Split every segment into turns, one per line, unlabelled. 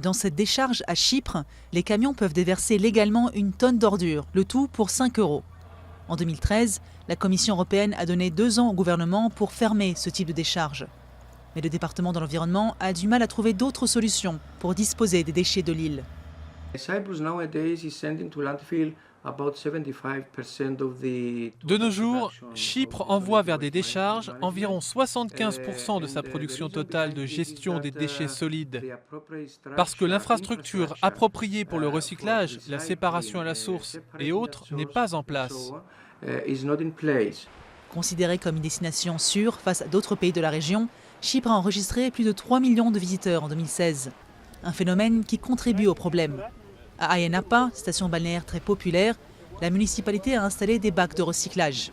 Dans cette décharge à Chypre, les camions peuvent déverser légalement une tonne d'ordures, le tout pour 5 €. En 2013, la Commission européenne a donné 2 ans au gouvernement pour fermer ce type de décharge. Mais le département de l'environnement a du mal à trouver d'autres solutions pour disposer des déchets de l'île.
De nos jours, Chypre envoie vers des décharges environ 75% de sa production totale de gestion des déchets solides. Parce que l'infrastructure appropriée pour le recyclage, la séparation à la source et autres n'est pas en place.
Considérée comme une destination sûre face à d'autres pays de la région, Chypre a enregistré plus de 3 millions de visiteurs en 2016. Un phénomène qui contribue au problème. À Ayia Napa, station balnéaire très populaire, la municipalité a installé des bacs de recyclage.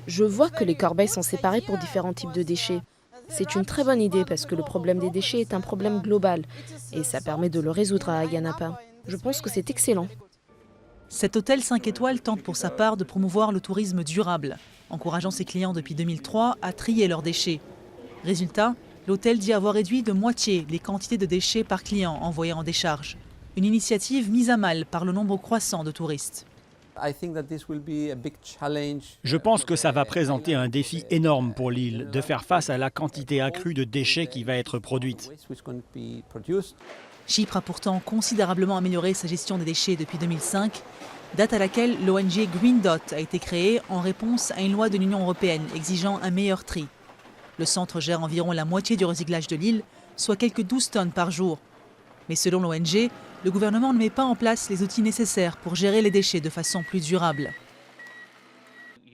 Je vois que les corbeilles sont séparées pour différents types de déchets. C'est une très bonne idée parce que le problème des déchets est un problème global et ça permet de le résoudre à Ayia Napa. Je pense que c'est excellent.
Cet hôtel 5 étoiles tente pour sa part de promouvoir le tourisme durable, encourageant ses clients depuis 2003 à trier leurs déchets. Résultat, l'hôtel dit avoir réduit de moitié les quantités de déchets par client envoyés en décharge. Une initiative mise à mal par le nombre croissant de touristes.
Je pense que ça va présenter un défi énorme pour l'île, de faire face à la quantité accrue de déchets qui va être produite.
Chypre a pourtant considérablement amélioré sa gestion des déchets depuis 2005, date à laquelle l'ONG Green Dot a été créée en réponse à une loi de l'Union européenne exigeant un meilleur tri. Le centre gère environ la moitié du recyclage de l'île, soit quelques 12 tonnes par jour. Mais selon l'ONG, le gouvernement ne met pas en place les outils nécessaires pour gérer les déchets de façon plus durable.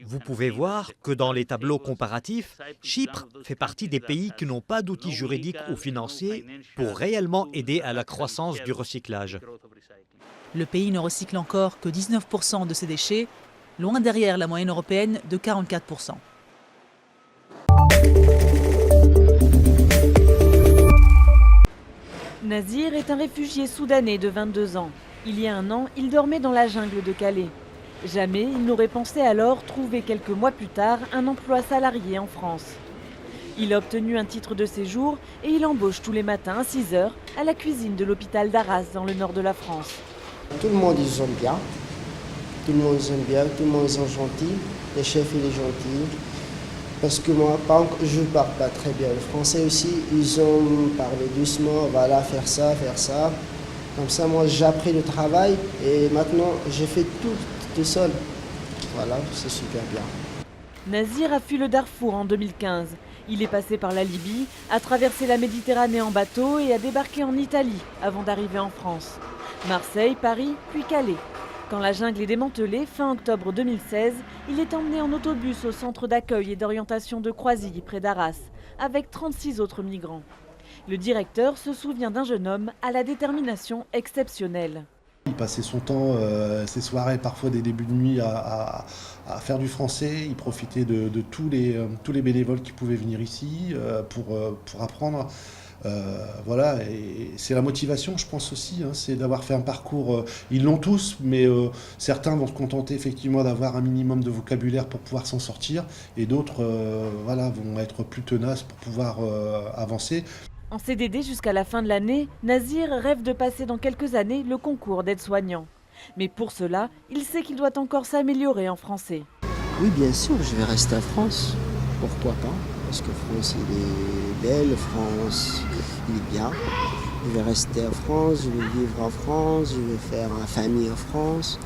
Vous pouvez voir que dans les tableaux comparatifs, Chypre fait partie des pays qui n'ont pas d'outils juridiques ou financiers pour réellement aider à la croissance du recyclage.
Le pays ne recycle encore que 19% de ses déchets, loin derrière la moyenne européenne de 44%.
Nazir est un réfugié soudanais de 22 ans. Il y a 1 an, il dormait dans la jungle de Calais. Jamais il n'aurait pensé alors trouver quelques mois plus tard un emploi salarié en France. Il a obtenu un titre de séjour et il embauche tous les matins à 6 h à la cuisine de l'hôpital d'Arras dans le nord de la France.
Tout le monde ils aiment bien. Tout le monde aime bien, tout le monde est gentil. Le chef il est gentil. Parce que moi, je ne parle pas très bien le français aussi. Ils ont parlé doucement, voilà, faire ça, faire ça. Comme ça, moi, j'ai appris le travail et maintenant, j'ai fait tout seul. Voilà, c'est super bien.
Nazir a fui le Darfour en 2015. Il est passé par la Libye, a traversé la Méditerranée en bateau et a débarqué en Italie avant d'arriver en France. Marseille, Paris, puis Calais. Quand la jungle est démantelée, fin octobre 2016, il est emmené en autobus au centre d'accueil et d'orientation de Croisilles, près d'Arras, avec 36 autres migrants. Le directeur se souvient d'un jeune homme à la détermination exceptionnelle.
Il passait son temps, ses soirées, parfois des débuts de nuit, à faire du français. Il profitait de tous les bénévoles qui pouvaient venir ici pour apprendre. Voilà, et c'est la motivation, je pense aussi, hein, c'est d'avoir fait un parcours, ils l'ont tous, mais certains vont se contenter effectivement d'avoir un minimum de vocabulaire pour pouvoir s'en sortir, et d'autres voilà, vont être plus tenaces pour pouvoir avancer.
En CDD jusqu'à la fin de l'année, Nazir rêve de passer dans quelques années le concours d'aide-soignant. Mais pour cela, il sait qu'il doit encore s'améliorer en français.
Oui, bien sûr, je vais rester en France. Pourquoi pas? Parce que France, il est belle, France, il est bien. Je vais rester en France, je vais vivre en France, je vais faire ma famille en France.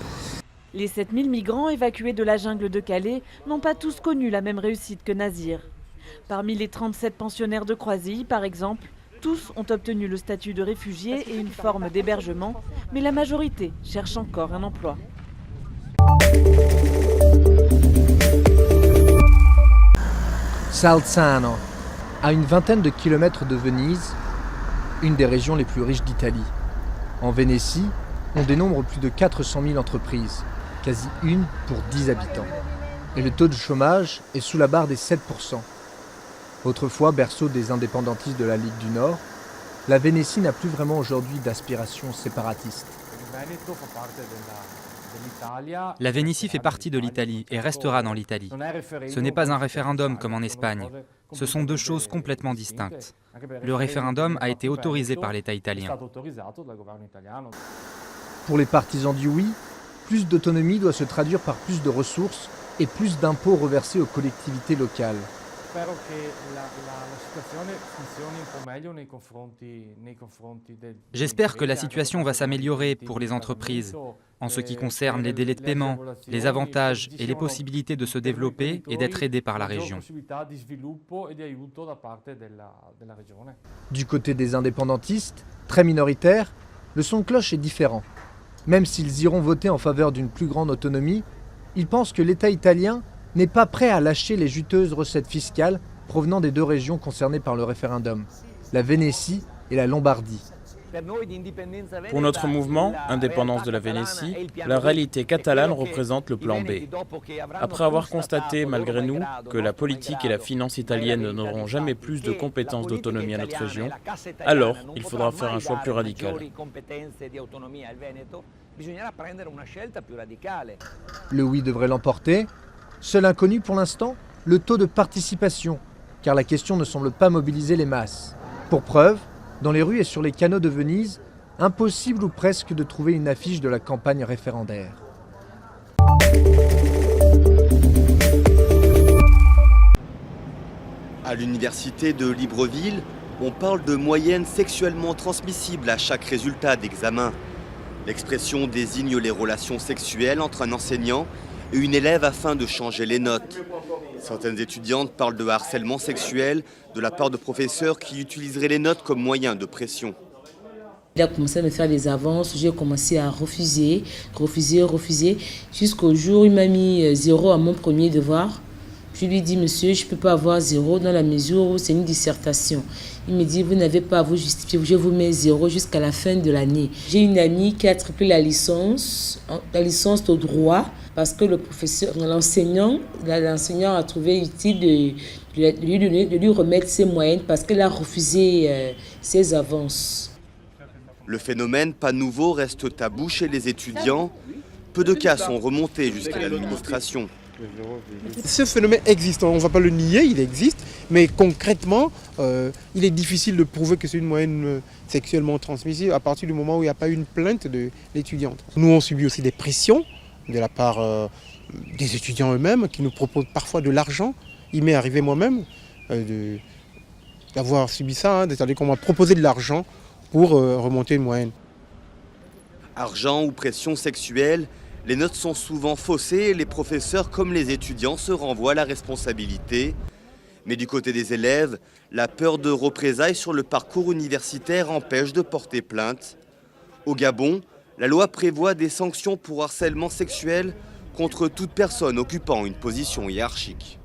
Les 7000 migrants évacués de la jungle de Calais n'ont pas tous connu la même réussite que Nazir. Parmi les 37 pensionnaires de Croisilles, par exemple, tous ont obtenu le statut de réfugié et une forme d'hébergement, mais la majorité cherche encore un emploi.
Salzano, à une vingtaine de kilomètres de Venise, une des régions les plus riches d'Italie. En Vénétie, on dénombre plus de 400 000 entreprises, quasi une pour 10 habitants. Et le taux de chômage est sous la barre des 7%. Autrefois berceau des indépendantistes de la Ligue du Nord, la Vénétie n'a plus vraiment aujourd'hui d'aspiration séparatiste.
La Vénétie fait partie de l'Italie et restera dans l'Italie. Ce n'est pas un référendum comme en Espagne. Ce sont deux choses complètement distinctes. Le référendum a été autorisé par l'État italien.
Pour les partisans du oui, plus d'autonomie doit se traduire par plus de ressources et plus d'impôts reversés aux collectivités locales.
J'espère que la situation va s'améliorer pour les entreprises en ce qui concerne les délais de paiement, les avantages et les possibilités de se développer et d'être aidés par la région.
Du côté des indépendantistes, très minoritaires, le son de cloche est différent. Même s'ils iront voter en faveur d'une plus grande autonomie, ils pensent que l'État italien n'est pas prêt à lâcher les juteuses recettes fiscales provenant des deux régions concernées par le référendum, la Vénétie et la Lombardie.
Pour notre mouvement, Indépendance de la Vénétie, la réalité catalane représente le plan B. Après avoir constaté, malgré nous, que la politique et la finance italienne n'auront jamais plus de compétences d'autonomie à notre région, alors il faudra faire un choix plus radical.
Le oui devrait l'emporter. Seul inconnu pour l'instant, le taux de participation, car la question ne semble pas mobiliser les masses. Pour preuve, dans les rues et sur les canaux de Venise, impossible ou presque de trouver une affiche de la campagne référendaire.
À l'université de Libreville, on parle de moyenne sexuellement transmissible à chaque résultat d'examen. L'expression désigne les relations sexuelles entre un enseignant et une élève afin de changer les notes. Certaines étudiantes parlent de harcèlement sexuel de la part de professeurs qui utiliseraient les notes comme moyen de pression.
Il a commencé à me faire des avances, j'ai commencé à refuser, jusqu'au jour où il m'a mis 0 à mon premier devoir. Je lui ai dit, monsieur, je ne peux pas avoir 0 dans la mesure où c'est une dissertation. Il me dit, vous n'avez pas à vous justifier, je vous mets 0 jusqu'à la fin de l'année. J'ai une amie qui a triplé la licence au droit, parce que l'enseignant a trouvé utile de lui remettre ses moyennes parce qu'elle a refusé ses avances.
Le phénomène, pas nouveau, reste tabou chez les étudiants. Peu de cas sont remontés jusqu'à l'administration.
Ce phénomène existe, on ne va pas le nier, il existe, mais concrètement, il est difficile de prouver que c'est une moyenne sexuellement transmissible à partir du moment où il n'y a pas eu une plainte de l'étudiante. Nous, on subit aussi des pressions de la part des étudiants eux-mêmes qui nous proposent parfois de l'argent. Il m'est arrivé moi-même d'avoir subi ça, c'est-à-dire qu'on m'a proposé de l'argent pour remonter une moyenne.
Argent ou pression sexuelle, les notes sont souvent faussées et les professeurs comme les étudiants se renvoient la responsabilité. Mais du côté des élèves, la peur de représailles sur le parcours universitaire empêche de porter plainte. Au Gabon, la loi prévoit des sanctions pour harcèlement sexuel contre toute personne occupant une position hiérarchique.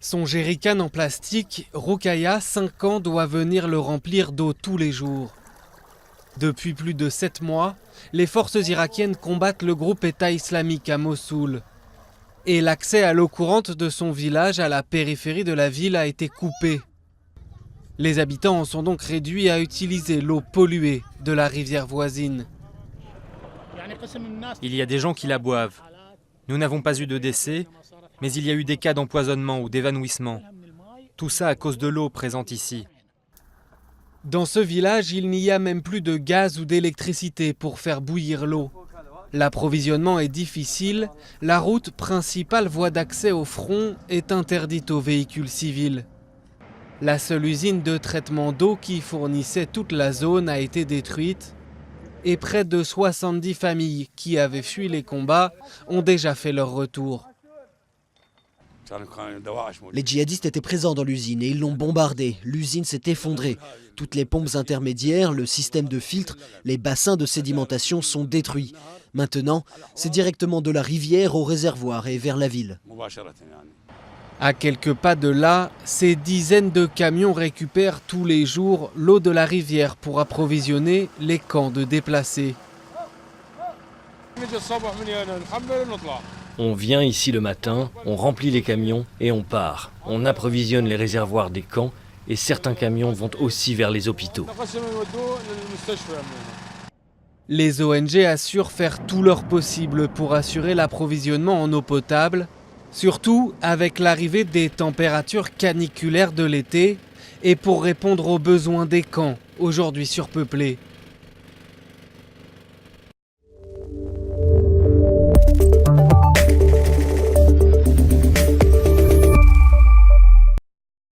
Son jerrycan en plastique, Rokhaya, 5 ans, doit venir le remplir d'eau tous les jours. Depuis plus de 7 mois, les forces irakiennes combattent le groupe État islamique à Mossoul. Et l'accès à l'eau courante de son village à la périphérie de la ville a été coupé. Les habitants en sont donc réduits à utiliser l'eau polluée de la rivière voisine.
Il y a des gens qui la boivent. Nous n'avons pas eu de décès, mais il y a eu des cas d'empoisonnement ou d'évanouissement. Tout ça à cause de l'eau présente ici.
Dans ce village, il n'y a même plus de gaz ou d'électricité pour faire bouillir l'eau. L'approvisionnement est difficile, la route, principale voie d'accès au front, est interdite aux véhicules civils. La seule usine de traitement d'eau qui fournissait toute la zone a été détruite et près de 70 familles qui avaient fui les combats ont déjà fait leur retour.
Les djihadistes étaient présents dans l'usine et ils l'ont bombardée. L'usine s'est effondrée. Toutes les pompes intermédiaires, le système de filtre, les bassins de sédimentation sont détruits. Maintenant, c'est directement de la rivière au réservoir et vers la ville.
À quelques pas de là, ces dizaines de camions récupèrent tous les jours l'eau de la rivière pour approvisionner les camps de déplacés.
On vient ici le matin, on remplit les camions et on part. On approvisionne les réservoirs des camps et certains camions vont aussi vers les hôpitaux.
Les ONG assurent faire tout leur possible pour assurer l'approvisionnement en eau potable, surtout avec l'arrivée des températures caniculaires de l'été et pour répondre aux besoins des camps, aujourd'hui surpeuplés.